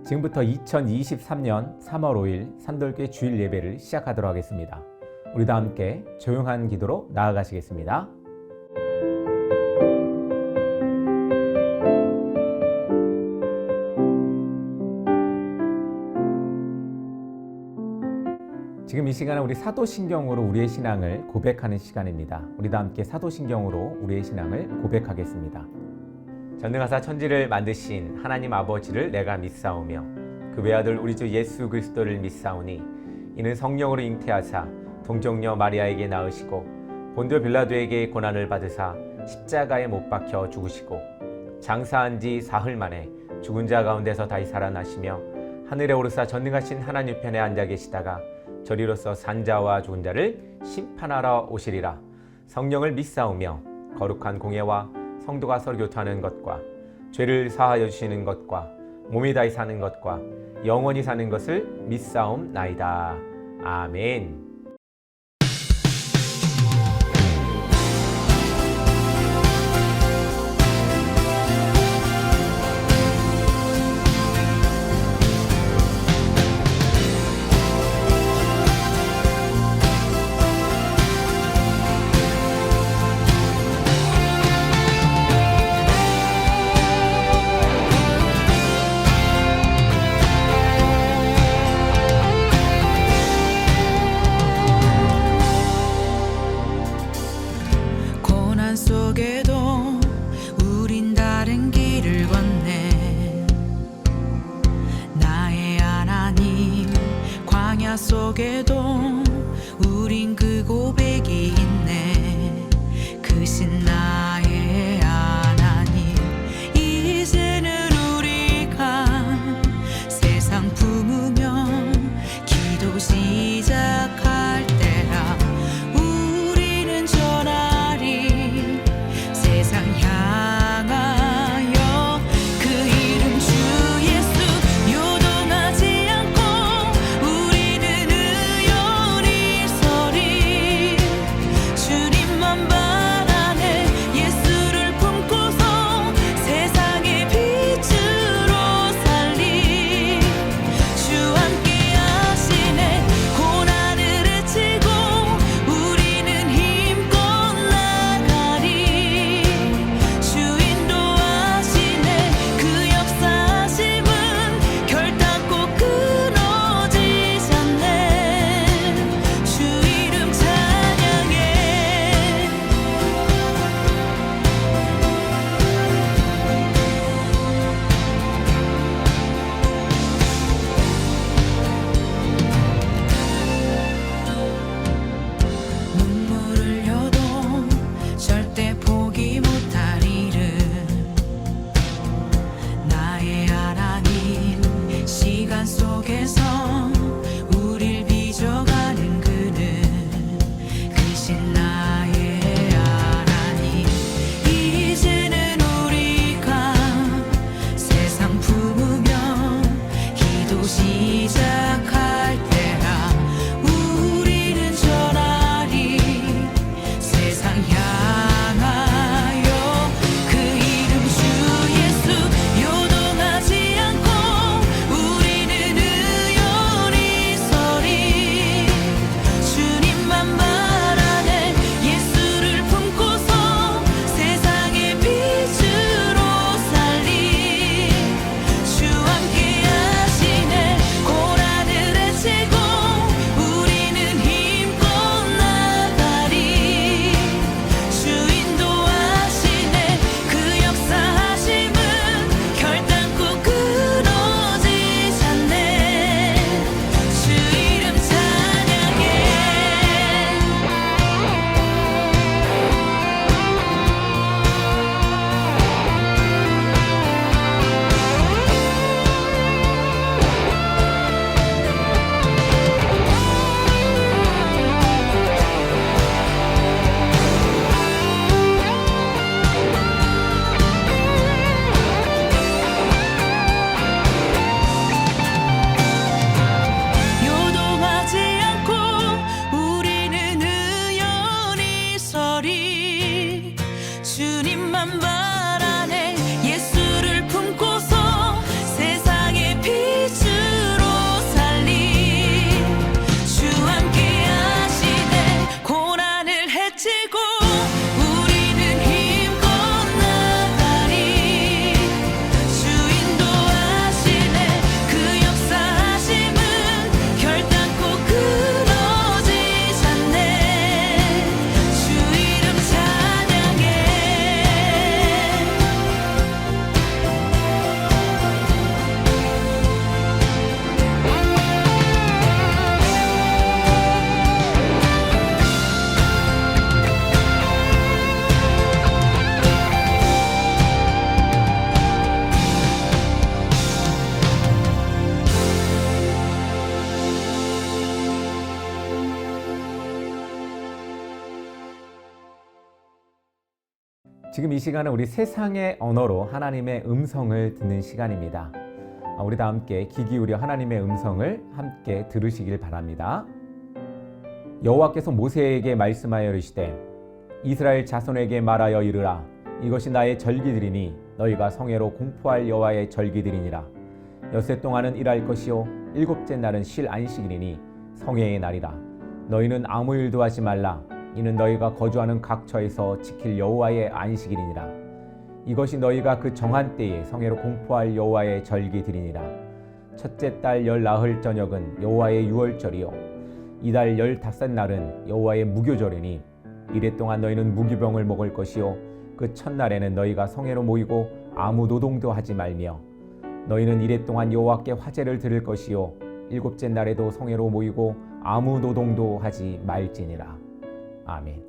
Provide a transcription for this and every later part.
지금부터 2023년 3월 5일 산돌교회 주일 예배를 시작하도록 하겠습니다. 우리 다 함께 조용한 기도로 나아가시겠습니다. 지금 이 시간은 우리 사도신경으로 우리의 신앙을 고백하는 시간입니다. 우리 다 함께 사도신경으로 우리의 신앙을 고백하겠습니다. 전능하사 천지를 만드신 하나님 아버지를 내가 믿사오며 그 외아들 우리 주 예수 그리스도를 믿사오니 이는 성령으로 잉태하사 동정녀 마리아에게 낳으시고 본디오 빌라도에게 고난을 받으사 십자가에 못 박혀 죽으시고 장사한 지 사흘 만에 죽은 자 가운데서 다시 살아나시며 하늘에 오르사 전능하신 하나님 편에 앉아 계시다가 저리로서 산자와 죽은 자를 심판하러 오시리라. 성령을 믿사오며 거룩한 공예와 성도가 서로 교통하는 것과 죄를 사하여 주시는 것과 몸이 다히 사는 것과 영원히 사는 것을 믿사옵나이다. 아멘. 속에도 우린 그 고백이 있네. 크신 나의 하나님, 이제는 우리가 세상 품으며 기도 시작할 때라. 우리는 전하리 세상 향하여 그 이름 주 예수. 요동하지 않고 우리는 지금 이 시간은 우리 세상의 언어로 하나님의 음성을 듣는 시간입니다. 우리 다 함께 귀 기울여 하나님의 음성을 함께 들으시길 바랍니다. 여호와께서 모세에게 말씀하여 이르시되 이스라엘 자손에게 말하여 이르라. 이것이 나의 절기들이니 너희가 성회로 공포할 여호와의 절기들이니라. 엿새 동안은 일할 것이요 일곱째 날은 쉴 안식일이니 성회의 날이라. 너희는 아무 일도 하지 말라. 이는 너희가 거주하는 각처에서 지킬 여호와의 안식일이니라. 이것이 너희가 그 정한 때에 성회로 공포할 여호와의 절기들이니라. 첫째 달 열 나흘 저녁은 여호와의 유월절이요 이달 15날은 여호와의 무교절이니 이래 동안 너희는 무기병을 먹을 것이요 그 첫날에는 너희가 성회로 모이고 아무 노동도 하지 말며 너희는 이래 동안 여호와께 화제를 드릴 것이요 일곱째 날에도 성회로 모이고 아무 노동도 하지 말지니라. 아멘.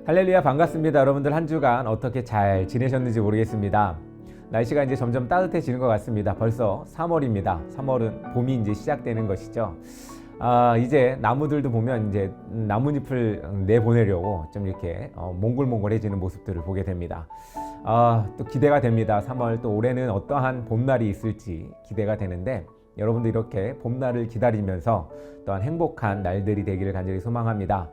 할렐루야, 반갑습니다. 여러분들 한 주간 어떻게 잘 지내셨는지 모르겠습니다. 날씨가 이제 점점 따뜻해지는 것 같습니다. 벌써 3월입니다. 3월은 봄이 이제 시작되는 것이죠. 이제 나무들도 보면 이제 나뭇잎을 내보내려고 좀 이렇게 몽글몽글해지는 모습들을 보게 됩니다. 또 기대가 됩니다. 3월 또 올해는 어떠한 봄날이 있을지 기대가 되는데 여러분도 이렇게 봄날을 기다리면서 또한 행복한 날들이 되기를 간절히 소망합니다.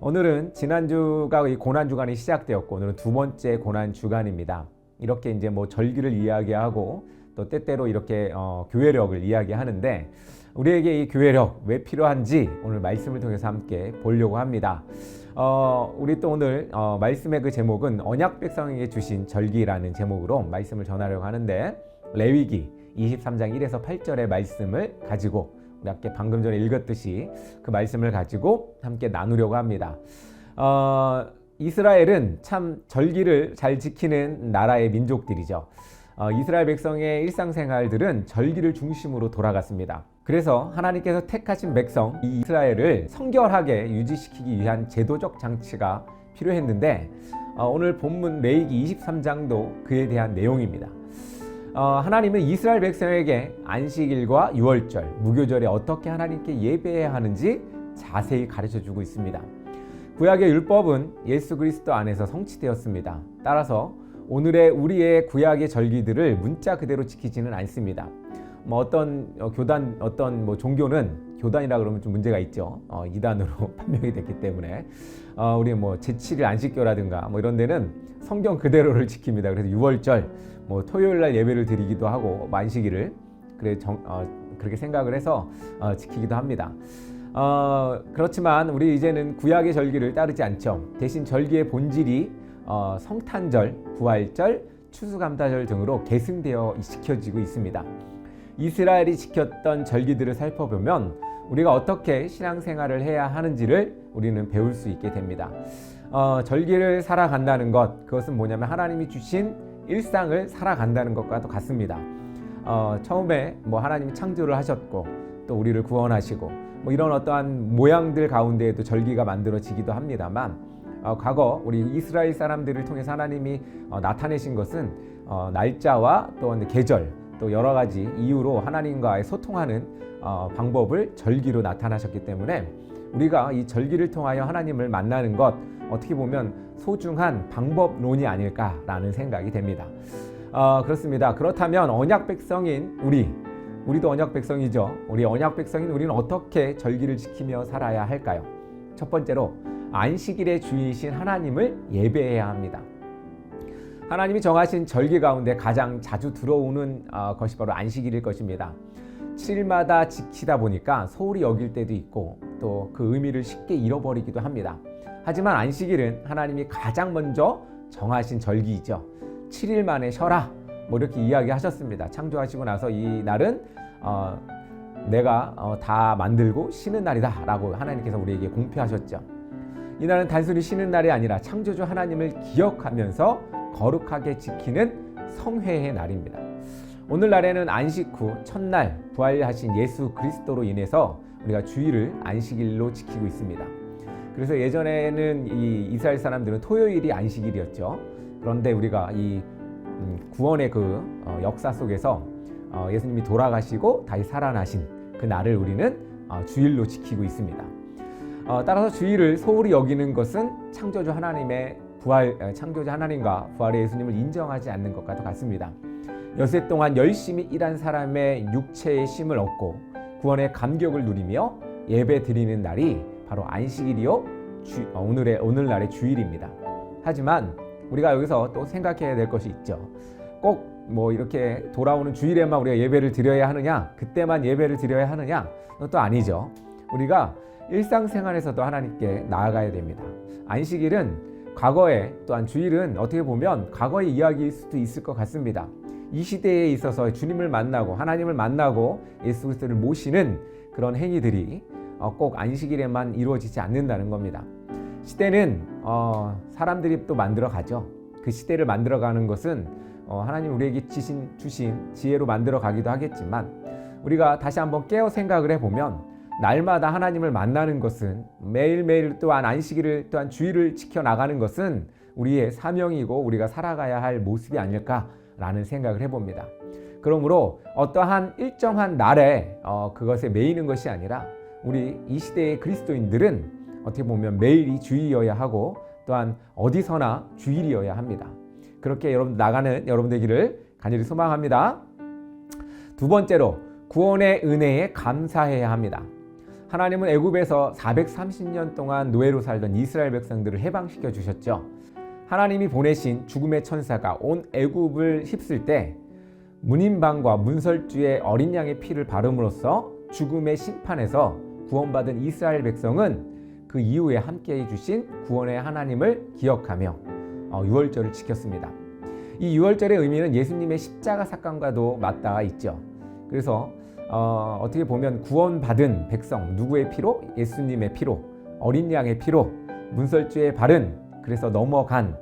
오늘은 지난주가 이 고난주간이 시작되었고 오늘은 두 번째 고난주간입니다. 이렇게 이제 뭐 절기를 이야기하고 또 때때로 이렇게 교회력을 이야기하는데 우리에게 이 교회력 왜 필요한지 오늘 말씀을 통해서 함께 보려고 합니다. 우리 또 오늘 말씀의 그 제목은 언약 백성에게 주신 절기라는 제목으로 말씀을 전하려고 하는데 레위기 23장 1에서 8절의 말씀을 가지고 우리 함께 방금 전에 읽었듯이 그 말씀을 가지고 함께 나누려고 합니다. 이스라엘은 참 절기를 잘 지키는 나라의 민족들이죠. 이스라엘 백성의 일상생활들은 절기를 중심으로 돌아갔습니다. 그래서 하나님께서 택하신 백성 이 이스라엘을 성결하게 유지시키기 위한 제도적 장치가 필요했는데 오늘 본문 레위기 23장도 그에 대한 내용입니다. 하나님은 이스라엘 백성에게 안식일과 유월절, 무교절에 어떻게 하나님께 예배해야 하는지 자세히 가르쳐주고 있습니다. 구약의 율법은 예수 그리스도 안에서 성취되었습니다. 따라서 오늘의 우리의 구약의 절기들을 문자 그대로 지키지는 않습니다. 어떤 교단, 어떤 종교는 교단이라 그러면 좀 문제가 있죠. 이단으로 판명이 됐기 때문에 우리 제7일 안식교라든가 이런 데는 성경 그대로를 지킵니다. 그래서 유월절, 토요일 날 예배를 드리기도 하고 안식일을 그렇게 생각을 해서 지키기도 합니다. 그렇지만 우리 이제는 구약의 절기를 따르지 않죠. 대신 절기의 본질이 성탄절, 부활절, 추수감사절 등으로 계승되어 지켜지고 있습니다. 이스라엘이 지켰던 절기들을 살펴보면 우리가 어떻게 신앙생활을 해야 하는지를 우리는 배울 수 있게 됩니다. 절기를 살아간다는 것, 그것은 뭐냐면 하나님이 주신 일상을 살아간다는 것과도 같습니다. 처음에 하나님이 창조를 하셨고 또 우리를 구원하시고 이런 어떠한 모양들 가운데에도 절기가 만들어지기도 합니다만 과거 우리 이스라엘 사람들을 통해서 하나님이 나타내신 것은 날짜와 또 계절 또 여러 가지 이유로 하나님과의 소통하는 방법을 절기로 나타나셨기 때문에 우리가 이 절기를 통하여 하나님을 만나는 것 어떻게 보면 소중한 방법론이 아닐까라는 생각이 됩니다. 그렇습니다. 그렇다면 언약 백성인 우리도 언약 백성이죠. 우리 언약 백성인 우리는 어떻게 절기를 지키며 살아야 할까요? 첫 번째로 안식일의 주인이신 하나님을 예배해야 합니다. 하나님이 정하신 절기 가운데 가장 자주 들어오는 것이 바로 안식일일 것입니다. 7일마다 지키다 보니까 소홀히 여길 때도 있고 또 그 의미를 쉽게 잃어버리기도 합니다. 하지만 안식일은 하나님이 가장 먼저 정하신 절기이죠. 7일 만에 쉬어라 이렇게 이야기하셨습니다. 창조하시고 나서 이 날은 내가 다 만들고 쉬는 날이다 라고 하나님께서 우리에게 공표하셨죠. 이 날은 단순히 쉬는 날이 아니라 창조주 하나님을 기억하면서 거룩하게 지키는 성회의 날입니다. 오늘날에는 안식 후 첫날 부활하신 예수 그리스도로 인해서 우리가 주일을 안식일로 지키고 있습니다. 그래서 예전에는 이 이스라엘 사람들은 토요일이 안식일이었죠. 그런데 우리가 이 구원의 그 역사 속에서 예수님이 돌아가시고 다시 살아나신 그 날을 우리는 주일로 지키고 있습니다. 따라서 주일을 소홀히 여기는 것은 창조주 하나님의 부활 창조자 하나님과 부활의 예수님을 인정하지 않는 것과도 같습니다. 여세 동안 열심히 일한 사람의 육체의 쉼을 얻고 구원의 감격을 누리며 예배 드리는 날이 바로 안식일이요 오늘날의 주일입니다. 하지만 우리가 여기서 또 생각해야 될 것이 있죠. 꼭 뭐 이렇게 돌아오는 주일에만 우리가 예배를 드려야 하느냐, 그때만 예배를 드려야 하느냐, 또 아니죠. 우리가 일상생활에서도 하나님께 나아가야 됩니다. 안식일은 과거에, 또한 주일은 어떻게 보면 과거의 이야기일 수도 있을 것 같습니다. 이 시대에 있어서 주님을 만나고 하나님을 만나고 예수 그리스도를 모시는 그런 행위들이 꼭 안식일에만 이루어지지 않는다는 겁니다. 시대는 사람들이 또 만들어 가죠. 그 시대를 만들어 가는 것은 하나님 우리에게 주신 지혜로 만들어 가기도 하겠지만, 우리가 다시 한번 깨어 생각을 해보면 날마다 하나님을 만나는 것은, 매일매일 또한 안식일을 또한 주일을 지켜나가는 것은 우리의 사명이고 우리가 살아가야 할 모습이 아닐까라는 생각을 해봅니다. 그러므로 어떠한 일정한 날에 그것에 매이는 것이 아니라 우리 이 시대의 그리스도인들은 어떻게 보면 매일이 주일이어야 하고 또한 어디서나 주일이어야 합니다. 그렇게 나가는 여러분 되기를 간절히 소망합니다. 두 번째로, 구원의 은혜에 감사해야 합니다. 하나님은 애굽에서 430년 동안 노예로 살던 이스라엘 백성들을 해방시켜 주셨죠. 하나님이 보내신 죽음의 천사가 온 애굽을 휩쓸 때 문인방과 문설주의 어린 양의 피를 바름으로써 죽음의 심판에서 구원받은 이스라엘 백성은 그 이후에 함께해 주신 구원의 하나님을 기억하며 유월절을 지켰습니다. 이 유월절의 의미는 예수님의 십자가 사건과도 맞닿아 있죠. 그래서 어떻게 보면 구원받은 백성, 누구의 피로? 예수님의 피로, 어린 양의 피로, 문설주의 발은 그래서 넘어간,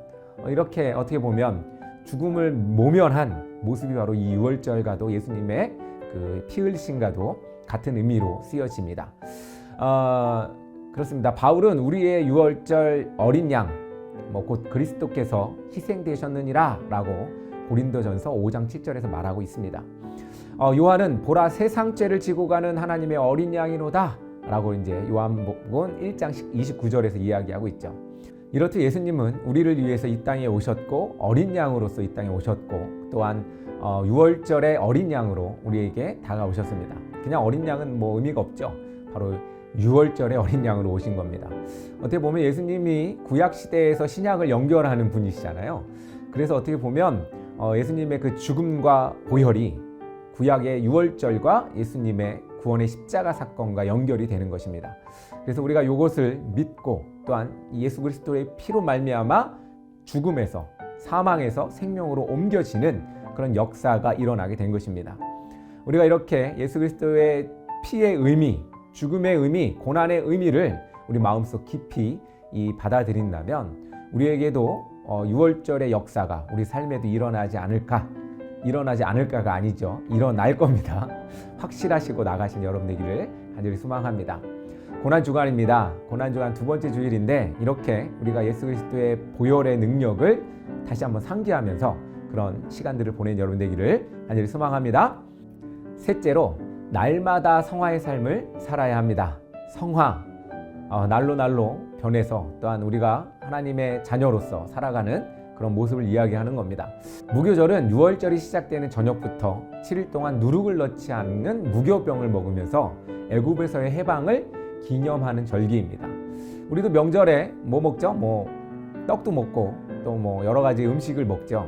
이렇게 어떻게 보면 죽음을 모면한 모습이 바로 이 유월절과도 예수님의 그 피 흘리심과도 같은 의미로 쓰여집니다. 그렇습니다. 바울은 우리의 유월절 어린 양, 곧 그리스도께서 희생되셨느니라 라고 고린도전서 5장 7절에서 말하고 있습니다. 요한은 보라 세상 죄를 지고 가는 하나님의 어린 양이로다 라고 이제 요한복음 1장 29절에서 이야기하고 있죠. 이렇듯 예수님은 우리를 위해서 이 땅에 오셨고 어린 양으로서 이 땅에 오셨고, 또한 유월절의 어린 양으로 우리에게 다가오셨습니다. 그냥 어린 양은 의미가 없죠. 바로 유월절의 어린 양으로 오신 겁니다. 어떻게 보면 예수님이 구약 시대에서 신약을 연결하는 분이시잖아요. 그래서 어떻게 보면 예수님의 그 죽음과 보혈이 구약의 유월절과 예수님의 구원의 십자가 사건과 연결이 되는 것입니다. 그래서 우리가 이것을 믿고 또한 예수 그리스도의 피로 말미암아 죽음에서, 사망에서 생명으로 옮겨지는 그런 역사가 일어나게 된 것입니다. 우리가 이렇게 예수 그리스도의 피의 의미, 죽음의 의미, 고난의 의미를 우리 마음속 깊이 받아들인다면 우리에게도 유월절의 역사가 우리 삶에도 일어나지 않을까가 아니죠. 일어날 겁니다. 확실하시고 나가신 여러분 되기를 간절히 소망합니다. 고난주간입니다. 고난주간 두 번째 주일인데, 이렇게 우리가 예수 그리스도의 보혈의 능력을 다시 한번 상기하면서 그런 시간들을 보낸 여러분 되기를 간절히 소망합니다. 셋째로, 날마다 성화의 삶을 살아야 합니다. 성화, 날로 변해서 또한 우리가 하나님의 자녀로서 살아가는 그런 모습을 이야기하는 겁니다. 무교절은 유월절이 시작되는 저녁부터 7일 동안 누룩을 넣지 않는 무교병을 먹으면서 애굽에서의 해방을 기념하는 절기입니다. 우리도 명절에 뭐 먹죠? 떡도 먹고 또 여러 가지 음식을 먹죠.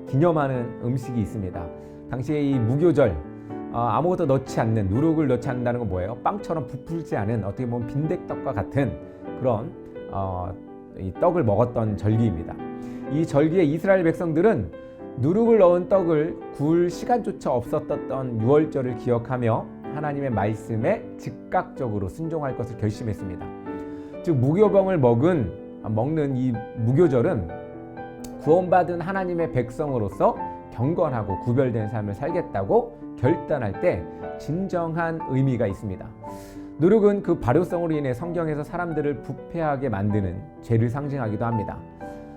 기념하는 음식이 있습니다. 당시에 이 무교절, 아무것도 넣지 않는, 누룩을 넣지 않는다는 건 뭐예요? 빵처럼 부풀지 않은, 어떻게 보면 빈대떡과 같은 그런 이 떡을 먹었던 절기입니다. 이 절기에 이스라엘 백성들은 누룩을 넣은 떡을 구울 시간조차 없었던 유월절을 기억하며 하나님의 말씀에 즉각적으로 순종할 것을 결심했습니다. 즉 무교병을 먹는 이 무교절은 구원받은 하나님의 백성으로서 경건하고 구별된 삶을 살겠다고 결단할 때 진정한 의미가 있습니다. 누룩은 그 발효성으로 인해 성경에서 사람들을 부패하게 만드는 죄를 상징하기도 합니다.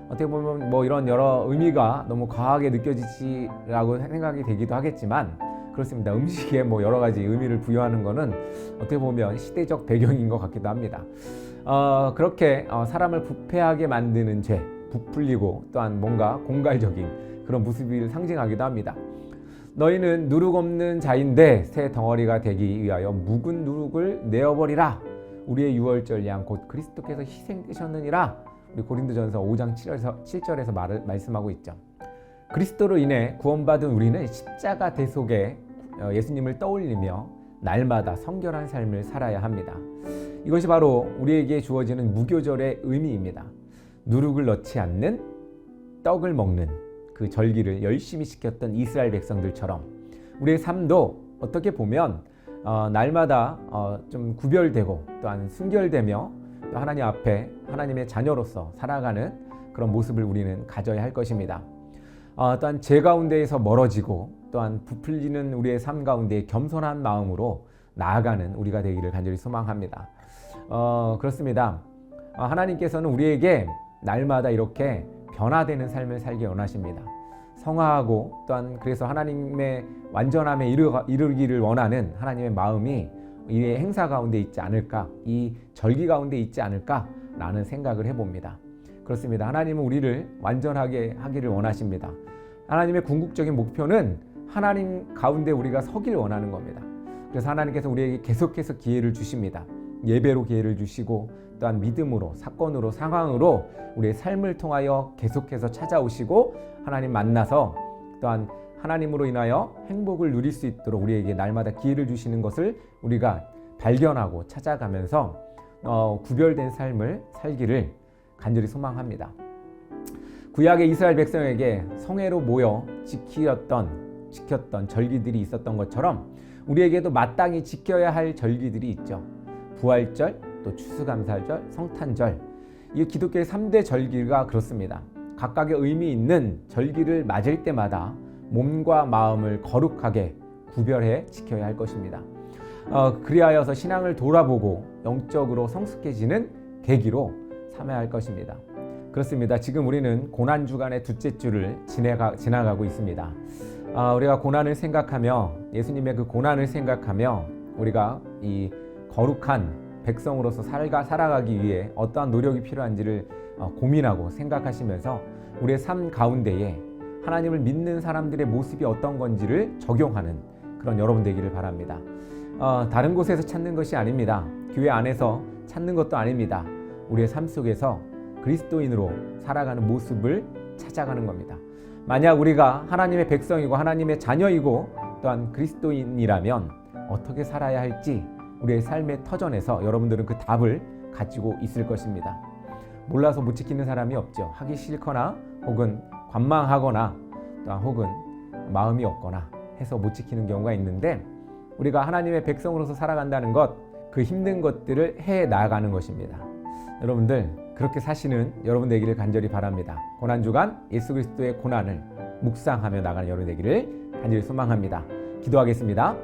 어떻게 보면 이런 여러 의미가 너무 과하게 느껴지지라고 생각이 되기도 하겠지만, 그렇습니다. 음식에 여러 가지 의미를 부여하는 것은 어떻게 보면 시대적 배경인 것 같기도 합니다. 그렇게 사람을 부패하게 만드는 죄, 부풀리고 또한 뭔가 공갈적인 그런 모습을 상징하기도 합니다. 너희는 누룩 없는 자인데 새 덩어리가 되기 위하여 묵은 누룩을 내어버리라. 우리의 유월절 양 곧 그리스도께서 희생되셨느니라. 우리 고린도전서 5장 7절에서 말씀하고 있죠. 그리스도로 인해 구원받은 우리는 십자가 대속에 예수님을 떠올리며 날마다 성결한 삶을 살아야 합니다. 이것이 바로 우리에게 주어지는 무교절의 의미입니다. 누룩을 넣지 않는 떡을 먹는 그 절기를 열심히 지켰던 이스라엘 백성들처럼 우리의 삶도 어떻게 보면 날마다 좀 구별되고 또한 순결되며 또 하나님 앞에 하나님의 자녀로서 살아가는 그런 모습을 우리는 가져야 할 것입니다. 또한 죄 가운데에서 멀어지고 또한 부풀리는 우리의 삶 가운데 겸손한 마음으로 나아가는 우리가 되기를 간절히 소망합니다. 그렇습니다. 하나님께서는 우리에게 날마다 이렇게 변화되는 삶을 살기 원하십니다. 성화하고 또한 그래서 하나님의 완전함에 이르기를 원하는 하나님의 마음이 이 행사 가운데 있지 않을까, 이 절기 가운데 있지 않을까라는 생각을 해봅니다. 그렇습니다. 하나님은 우리를 완전하게 하기를 원하십니다. 하나님의 궁극적인 목표는 하나님 가운데 우리가 서기를 원하는 겁니다. 그래서 하나님께서 우리에게 계속해서 기회를 주십니다. 예배로 기회를 주시고 또한 믿음으로, 사건으로, 상황으로 우리의 삶을 통하여 계속해서 찾아오시고 하나님 만나서 또한 하나님으로 인하여 행복을 누릴 수 있도록 우리에게 날마다 기회를 주시는 것을 우리가 발견하고 찾아가면서 구별된 삶을 살기를 간절히 소망합니다. 구약의 이스라엘 백성에게 성회로 모여 지켰던 절기들이 있었던 것처럼 우리에게도 마땅히 지켜야 할 절기들이 있죠. 부활절, 또 추수감사절, 성탄절. 이 기독교의 3대 절기가 그렇습니다. 각각의 의미 있는 절기를 맞을 때마다 몸과 마음을 거룩하게 구별해 지켜야 할 것입니다. 그리하여서 신앙을 돌아보고 영적으로 성숙해지는 계기로 삼아야 할 것입니다. 그렇습니다. 지금 우리는 고난주간의 둘째 주를 지나가고 있습니다. 우리가 고난을 생각하며 예수님의 그 고난을 생각하며 우리가 이 거룩한 백성으로서 살아가기 위해 어떠한 노력이 필요한지를 고민하고 생각하시면서 우리의 삶 가운데에 하나님을 믿는 사람들의 모습이 어떤 건지를 적용하는 그런 여러분 되기를 바랍니다. 다른 곳에서 찾는 것이 아닙니다. 교회 안에서 찾는 것도 아닙니다. 우리의 삶 속에서 그리스도인으로 살아가는 모습을 찾아가는 겁니다. 만약 우리가 하나님의 백성이고 하나님의 자녀이고 또한 그리스도인이라면 어떻게 살아야 할지 우리의 삶의 터전에서 여러분들은 그 답을 가지고 있을 것입니다. 몰라서 못 지키는 사람이 없죠. 하기 싫거나 혹은 관망하거나 또한 혹은 마음이 없거나 해서 못 지키는 경우가 있는데 우리가 하나님의 백성으로서 살아간다는 것, 그 힘든 것들을 해 나가는 것입니다. 여러분들 그렇게 사시는 여러분 되기를 간절히 바랍니다. 고난주간 예수 그리스도의 고난을 묵상하며 나가는 여러분 되기를 간절히 소망합니다. 기도하겠습니다.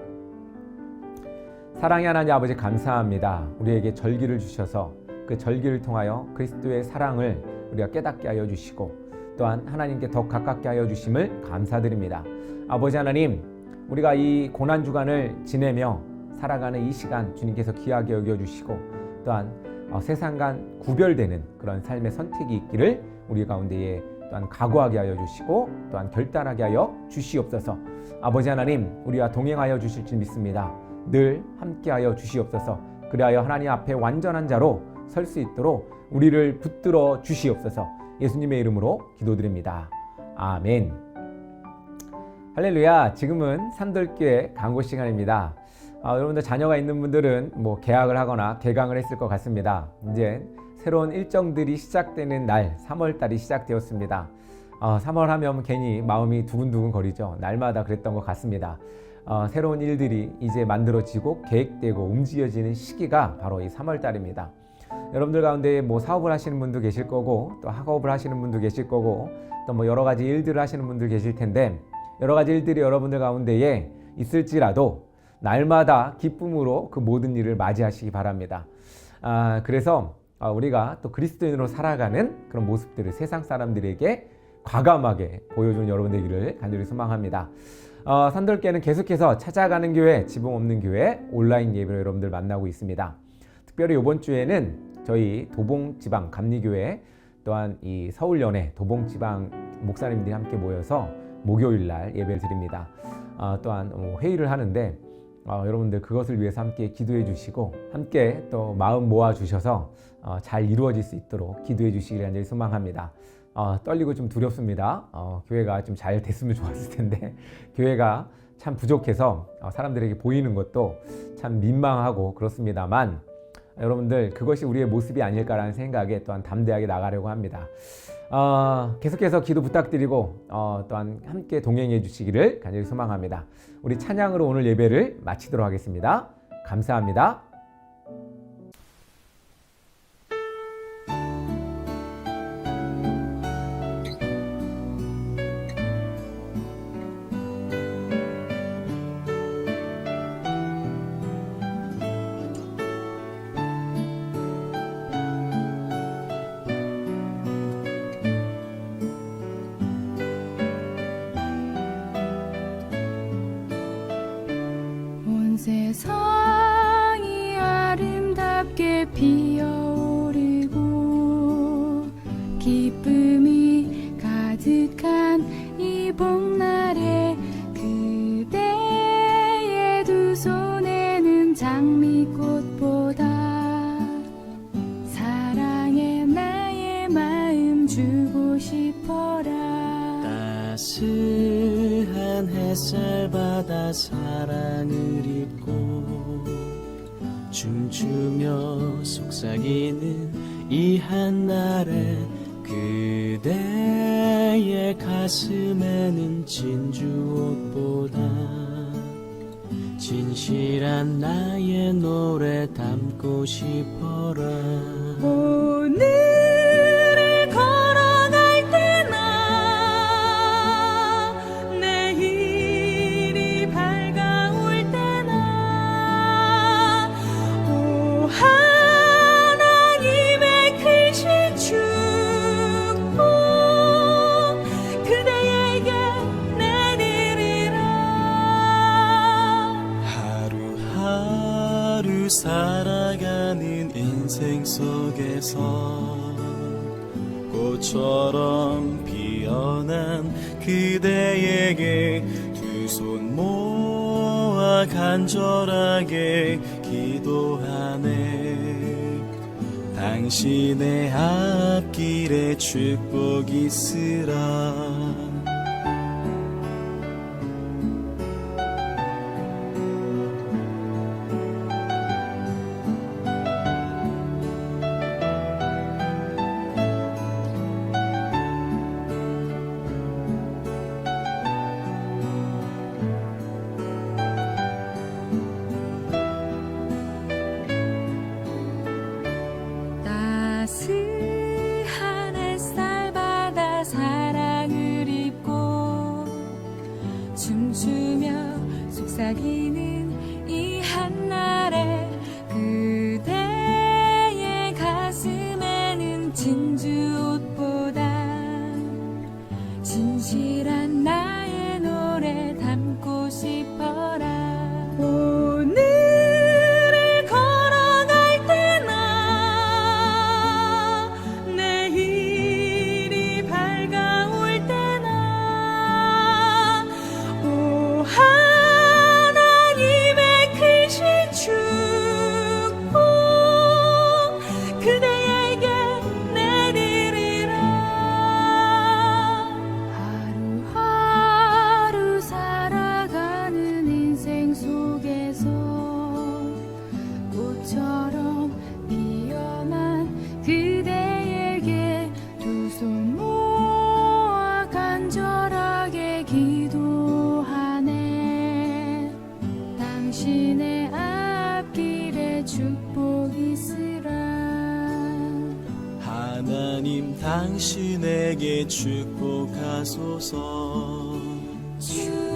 사랑의 하나님 아버지 감사합니다. 우리에게 절기를 주셔서 그 절기를 통하여 그리스도의 사랑을 우리가 깨닫게 하여 주시고 또한 하나님께 더 가깝게 하여 주심을 감사드립니다. 아버지 하나님, 우리가 이 고난주간을 지내며 살아가는 이 시간 주님께서 귀하게 여겨주시고 또한 세상과 구별되는 그런 삶의 선택이 있기를 우리 가운데에 또한 각오하게 하여 주시고 또한 결단하게 하여 주시옵소서. 아버지 하나님, 우리와 동행하여 주실 줄 믿습니다. 늘 함께하여 주시옵소서. 그리하여 하나님 앞에 완전한 자로 설 수 있도록 우리를 붙들어 주시옵소서. 예수님의 이름으로 기도드립니다. 아멘. 할렐루야. 지금은 산돌교회 강고 시간입니다. 여러분들 자녀가 있는 분들은 개학을 하거나 개강을 했을 것 같습니다. 이제 새로운 일정들이 시작되는 날 3월달이 시작되었습니다. 3월 하면 괜히 마음이 두근두근 거리죠. 날마다 그랬던 것 같습니다. 새로운 일들이 이제 만들어지고 계획되고 움직여지는 시기가 바로 이 3월달입니다. 여러분들 가운데 사업을 하시는 분도 계실 거고 또 학업을 하시는 분도 계실 거고 또 여러 가지 일들을 하시는 분들 계실 텐데 여러 가지 일들이 여러분들 가운데에 있을지라도 날마다 기쁨으로 그 모든 일을 맞이하시기 바랍니다. 그래서 우리가 또 그리스도인으로 살아가는 그런 모습들을 세상 사람들에게 과감하게 보여주는 여러분 되기를 간절히 소망합니다. 산돌교회는 계속해서 찾아가는 교회, 지붕 없는 교회, 온라인 예배로 여러분들 만나고 있습니다. 특별히 이번 주에는 저희 도봉지방 감리교회 또한 이 서울연회 도봉지방 목사님들이 함께 모여서 목요일 날 예배를 드립니다. 또한 회의를 하는데 여러분들 그것을 위해서 함께 기도해 주시고 함께 또 마음 모아 주셔서 잘 이루어질 수 있도록 기도해 주시기를 간절히 소망합니다. 떨리고 좀 두렵습니다. 교회가 좀 잘 됐으면 좋았을 텐데 교회가 참 부족해서 사람들에게 보이는 것도 참 민망하고 그렇습니다만 여러분들 그것이 우리의 모습이 아닐까라는 생각에 또한 담대하게 나가려고 합니다. 계속해서 기도 부탁드리고 또한 함께 동행해 주시기를 간절히 소망합니다. 우리 찬양으로 오늘 예배를 마치도록 하겠습니다. 감사합니다. 온 세상이 아름답게 피어오르고 기쁨이 가득한 이 봄날에 그대의 두 손에는 장미꽃보다 사랑에 나의 마음 주고 싶어라. 따스한 햇살 받아 사랑을 입고 춤추며 속삭이는 이 한날에 그대의 가슴에는 진주옷보다 진실한 나의 노래 담고 싶어라. 오늘을 걸어갈 때나 내일이 밝아올 때나 오 하나님의 크신 축복 그대에게 내리리라. 하루하루 살아가는 인생 속에서 꽃처럼 피어난 그대에게 두 손 모아 간절하게 기도하네. 당신의 앞길에 축복 있으라. 따스한 햇살 받아 사랑을 입고 춤추며 속삭이는 이 한날에 그대의 가슴에는 진주옷보다 진실한 나의 노래 담고 싶어라. 오늘을 걸어갈 때나 내일이 밝아올 때나 오 하나님의 크신 축복 그대에게 내리리라. 하루하루 살아가는 인생 속에서 꽃처럼 피어난 그대에게 두 손 모아 간절하게 기도하네. 당신의 앞길에 축복 있으라. 하나님 당신에게 축복하소서. 주